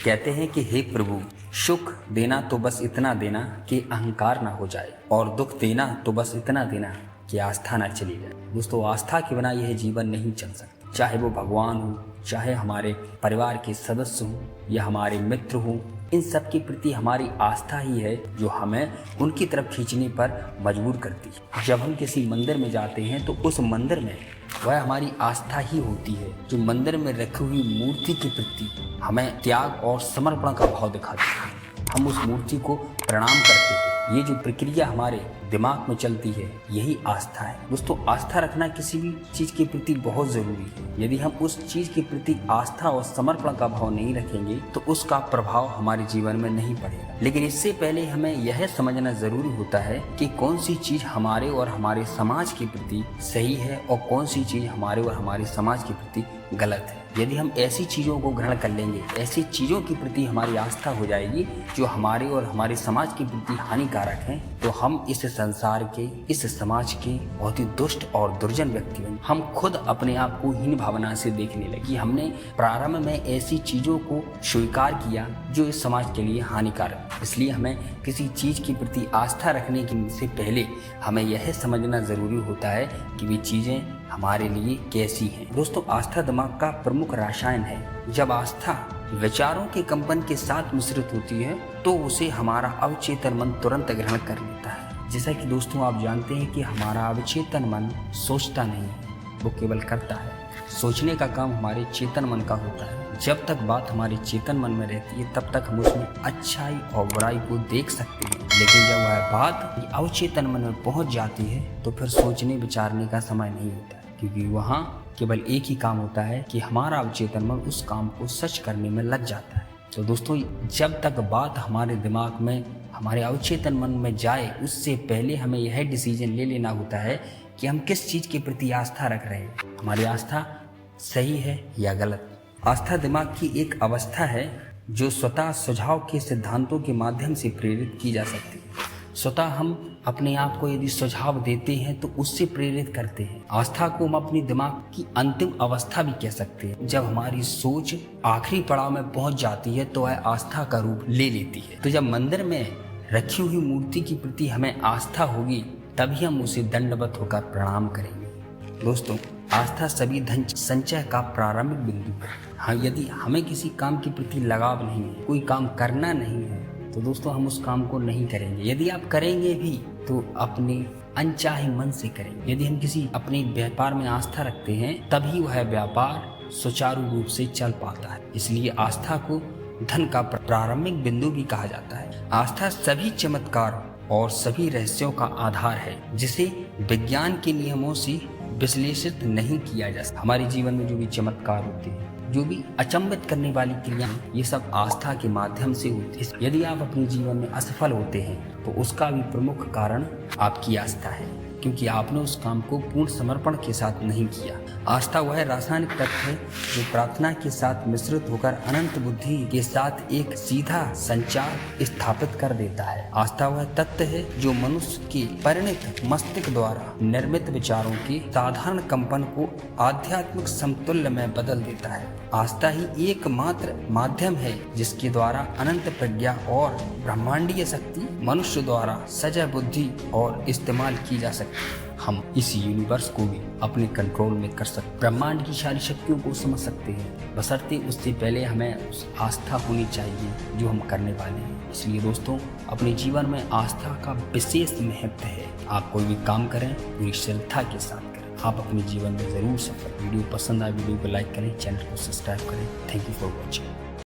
कहते हैं कि हे प्रभु, सुख देना तो बस इतना देना कि अहंकार ना हो जाए, और दुख देना तो बस इतना देना कि आस्था ना चली जाए। दोस्तों, आस्था के बिना यह जीवन नहीं चल सकता। चाहे वो भगवान हो, चाहे हमारे परिवार के सदस्य हों या हमारे मित्र हों, इन सब के प्रति हमारी आस्था ही है जो हमें उनकी तरफ खींचने पर मजबूर करती है। जब हम किसी मंदिर में जाते हैं तो उस मंदिर में वह हमारी आस्था ही होती है जो मंदिर में रखी हुई मूर्ति के प्रति हमें त्याग और समर्पण का भाव दिखाती है। हम उस मूर्ति को प्रणाम करते हैं। ये जो प्रक्रिया हमारे दिमाग में चलती है, यही आस्था है। दोस्तों, आस्था रखना किसी भी चीज़ के प्रति बहुत ज़रूरी है। यदि हम उस चीज़ के प्रति आस्था और समर्पण का भाव नहीं रखेंगे तो उसका प्रभाव हमारे जीवन में नहीं पड़ेगा। लेकिन इससे पहले हमें यह समझना ज़रूरी होता है कि कौन सी चीज़ हमारे और हमारे समाज के प्रति सही है और कौन सी चीज़ हमारे और हमारे समाज के प्रति गलत है। यदि हम ऐसी चीज़ों को ग्रहण कर लेंगे, ऐसी चीज़ों के प्रति हमारी आस्था हो जाएगी जो हमारे और हमारे समाज के प्रति हानिकारक हैं, तो हम इस संसार के, इस समाज के बहुत ही दुष्ट और दुर्जन व्यक्ति बन। हम खुद अपने आप को हीन भावना से देखने लगे। हमने प्रारंभ में ऐसी चीज़ों को स्वीकार किया जो इस समाज के लिए हानिकारक। इसलिए हमें किसी चीज़ के प्रति आस्था रखने से पहले हमें यह समझना ज़रूरी होता है कि वे चीज़ें हमारे लिए कैसी हैं। दोस्तों, आस्था दिमाग का प्रमुख रसायन है। जब आस्था विचारों के कंपन के साथ मिश्रित होती है तो उसे हमारा अवचेतन मन तुरंत ग्रहण कर लेता है। जैसा कि दोस्तों आप जानते हैं कि हमारा अवचेतन मन सोचता नहीं है, वो केवल करता है। सोचने का काम हमारे चेतन मन का होता है। जब तक बात हमारे चेतन मन में रहती है तब तक हम उसमें अच्छाई और बुराई को देख सकते हैं, लेकिन जब वह बात अवचेतन मन में पहुंच जाती है तो फिर सोचने विचारने का समय नहीं होता है, क्योंकि वहाँ केवल एक ही काम होता है कि हमारा अवचेतन मन उस काम को सच करने में लग जाता है। तो दोस्तों, जब तक बात हमारे दिमाग में, हमारे अवचेतन मन में जाए, उससे पहले हमें यह डिसीजन ले लेना होता है कि हम किस चीज़ के प्रति आस्था रख रहे हैं। हमारी आस्था सही है या गलत। आस्था दिमाग की एक अवस्था है जो स्वतः सुझाव के सिद्धांतों के माध्यम से प्रेरित की जा सकती है। स्वतः हम अपने आप को यदि सुझाव देते हैं तो उससे प्रेरित करते हैं। आस्था को हम अपनी दिमाग की अंतिम अवस्था भी कह सकते हैं। जब हमारी सोच आखिरी पड़ाव में पहुंच जाती है तो वह आस्था का रूप ले लेती है। तो जब मंदिर में रखी हुई मूर्ति के प्रति हमें आस्था होगी तभी हम उसे दंडवत होकर प्रणाम करेंगे। दोस्तों, आस्था सभी धन संचय का प्रारंभिक बिंदु है। हाँ, यदि हमें किसी काम के प्रति लगाव नहीं है, कोई काम करना नहीं है, तो दोस्तों हम उस काम को नहीं करेंगे। यदि आप करेंगे भी तो अपने अनचाहे मन से करेंगे। यदि हम किसी अपने व्यापार में आस्था रखते हैं तभी वह व्यापार सुचारू रूप से चल पाता है। इसलिए आस्था को धन का प्रारंभिक बिंदु भी कहा जाता है। आस्था सभी चमत्कारों और सभी रहस्यों का आधार है जिसे विज्ञान के नियमों से विश्लेषित नहीं किया जा सकता। हमारे जीवन में जो भी चमत्कार होते हैं, जो भी अचंभित करने वाली क्रियाएं, ये सब आस्था के माध्यम से होती है। यदि आप अपने जीवन में असफल होते हैं तो उसका भी प्रमुख कारण आपकी आस्था है, क्योंकि आपने उस काम को पूर्ण समर्पण के साथ नहीं किया। आस्था वह रासायनिक तत्व है जो प्रार्थना के साथ मिश्रित होकर अनंत बुद्धि के साथ एक सीधा संचार स्थापित कर देता है। आस्था वह तत्व है जो मनुष्य के परिणत मस्तिष्क द्वारा निर्मित विचारों के साधारण कंपन को आध्यात्मिक समतुल्य में बदल देता है। आस्था ही एकमात्र माध्यम है जिसके द्वारा अनंत प्रज्ञा और ब्रह्मांडीय शक्ति मनुष्य द्वारा सजग बुद्धि और इस्तेमाल की जा सकती है। हम इस यूनिवर्स को भी अपने कंट्रोल में कर सकते, ब्रह्मांड की सारी शक्तियों को समझ सकते हैं, बशर्ते उससे पहले हमें उस आस्था होनी चाहिए जो हम करने वाले हैं। इसलिए दोस्तों, अपने जीवन में आस्था का विशेष महत्व है। आप कोई भी काम करें पूरी श्रद्धा के साथ करें, आप अपने जीवन में ज़रूर सफल। वीडियो पसंद आए वीडियो को लाइक करें, चैनल को सब्सक्राइब करें। Thank you for watching.